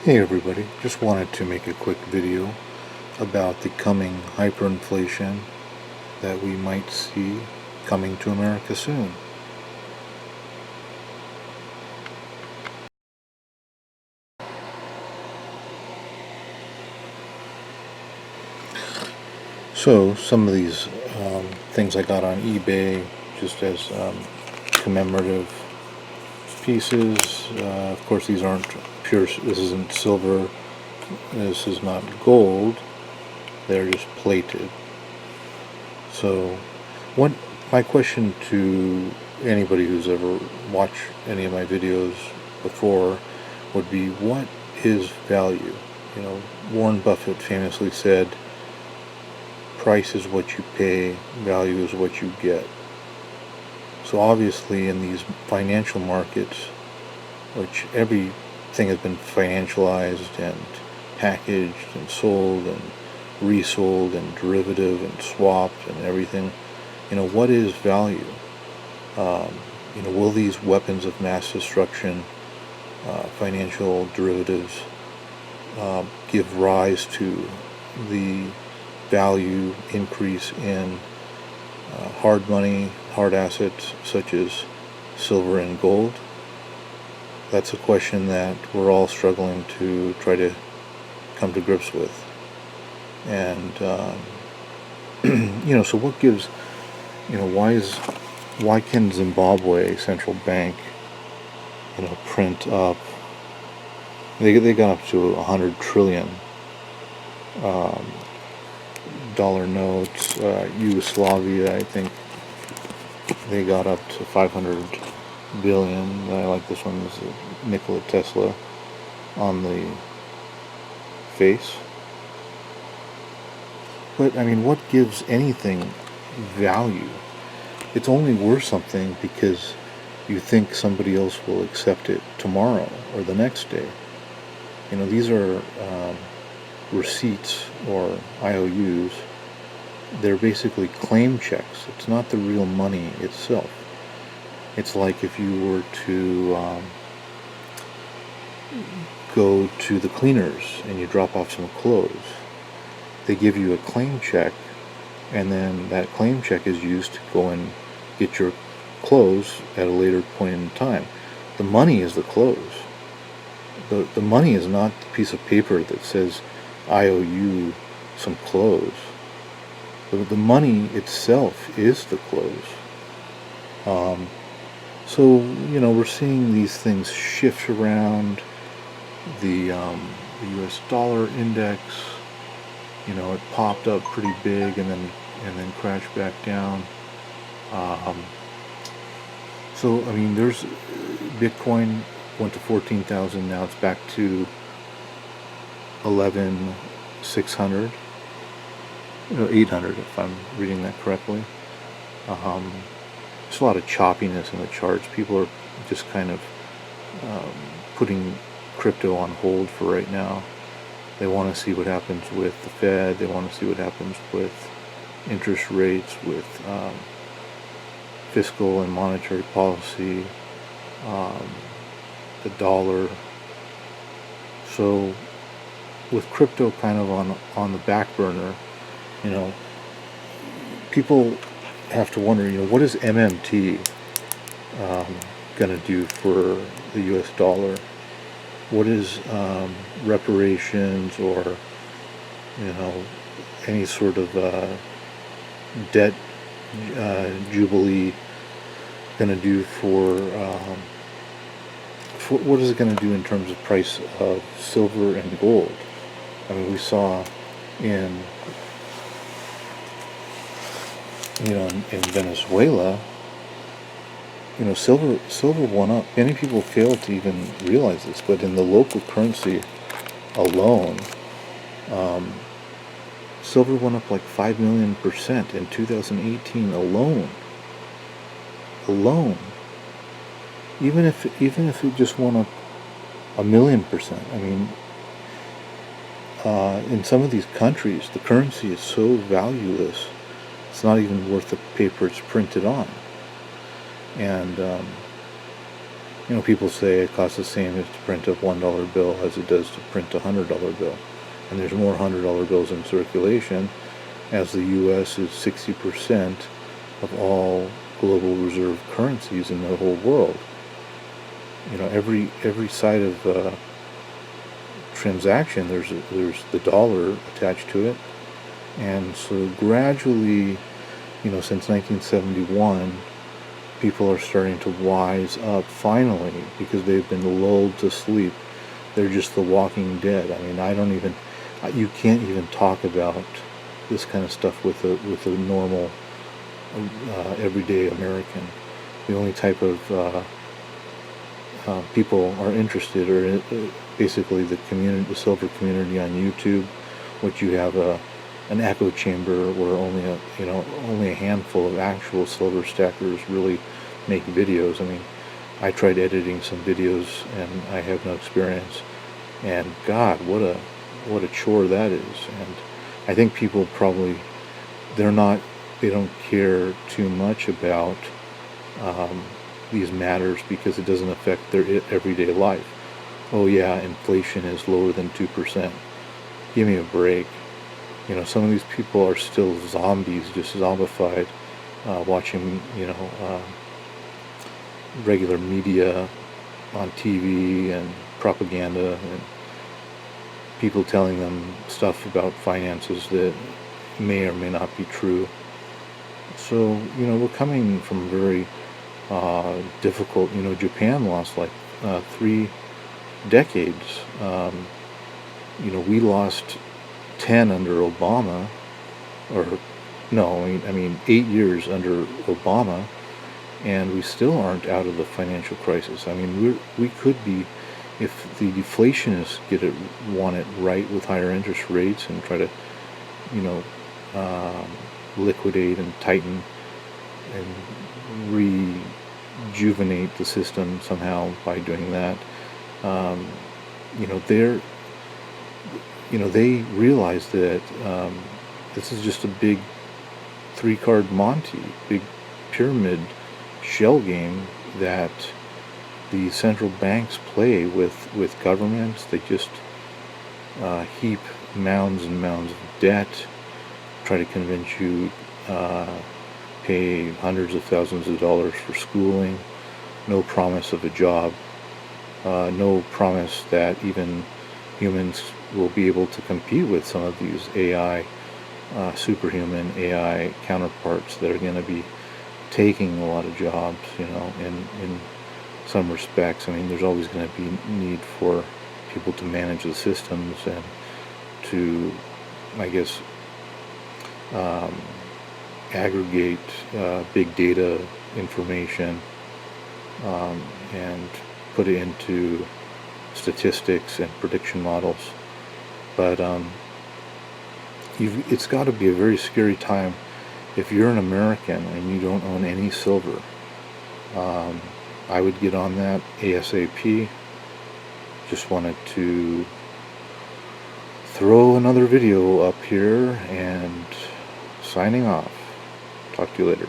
Hey everybody, just wanted to make a quick video about the coming hyperinflation that we might see coming to America soon. So some of these things I got on eBay just as commemorative pieces. Of course these aren't pure, this isn't silver, this is not gold, they're just plated. So what my question to anybody who's ever watched any of my videos before would be, what is value? Warren Buffett famously said, price is what you pay, value is what you get. So obviously in these financial markets, which everything has been financialized and packaged and sold and resold and derivative and swapped and everything, what is value? Will these weapons of mass destruction, financial derivatives, give rise to the value increase in hard money, hard assets such as silver and gold? That's a question that we're all struggling to try to come to grips with. And so what gives, why can Zimbabwe central bank print up, they got up to 100 trillion dollar notes. Yugoslavia, I think they got up to 500 billion. I like this one, is Nikola Tesla on the face. But I mean, what gives anything value? It's only worth something because you think somebody else will accept it tomorrow or the next day. These are receipts or IOUs. They're basically claim checks. It's not the real money itself. It's like if you were to go to the cleaners and you drop off some clothes. They give you a claim check, and then that claim check is used to go and get your clothes at a later point in time. The money is the clothes. The money is not the piece of paper that says I owe you some clothes. The money itself is the clothes. So we're seeing these things shift around. The U.S. dollar index, it popped up pretty big and then crashed back down. So I mean, there's Bitcoin went to 14,000. Now it's back to 11,600. 800 if I'm reading that correctly. There's a lot of choppiness in the charts. People are just kind of putting crypto on hold for right now. They want to see what happens with the Fed. They want to see what happens with interest rates, with fiscal and monetary policy, the dollar. So with crypto kind of on the back burner, people have to wonder, what is MMT going to do for the U.S. dollar? What is reparations or, any sort of debt jubilee going to do for what is it going to do in terms of price of silver and gold? I mean, we saw in Venezuela, silver went up. Many people fail to even realize this, but in the local currency alone, silver went up like 5 million% in 2018 alone. Even if it just went up 1,000,000%. I mean, in some of these countries, the currency is so valueless, it's not even worth the paper it's printed on. And People say it costs the same to print a $1 bill as it does to print a $100 bill. And there's more $100 bills in circulation, as the U.S. is 60% of all global reserve currencies in the whole world. Every side of transaction, there's the dollar attached to it. And so gradually, since 1971, people are starting to wise up finally, because they've been lulled to sleep. They're just the walking dead. I mean, you can't even talk about this kind of stuff with a normal, everyday American. The only type of people are interested are basically the silver community on YouTube, which you have an echo chamber where only a handful of actual silver stackers really make videos. I mean, I tried editing some videos and I have no experience, and God, what a chore that is. And I think people probably they don't care too much about these matters because it doesn't affect their everyday life. Oh yeah, inflation is lower than 2%. Give me a break. Some of these people are still zombies, just zombified, watching, regular media on TV and propaganda and people telling them stuff about finances that may or may not be true. So, we're coming from very difficult, Japan lost like 3 decades. We lost 10 under Obama, or no, I mean 8 years under Obama, and we still aren't out of the financial crisis. I mean, we could be, if the deflationists want it right with higher interest rates and try to, liquidate and tighten and rejuvenate the system somehow by doing that. They realize that this is just a big 3-card Monte, big pyramid shell game that the central banks play with governments. They just heap mounds and mounds of debt, try to convince you pay hundreds of thousands of dollars for schooling, no promise of a job, no promise that even humans will be able to compete with some of these AI, superhuman AI counterparts that are going to be taking a lot of jobs, in some respects. I mean, there's always going to be need for people to manage the systems and to, I guess, aggregate big data information and put it into statistics and prediction models. But it's got to be a very scary time if you're an American and you don't own any silver. I would get on that ASAP. Just wanted to throw another video up here, and signing off. Talk to you later.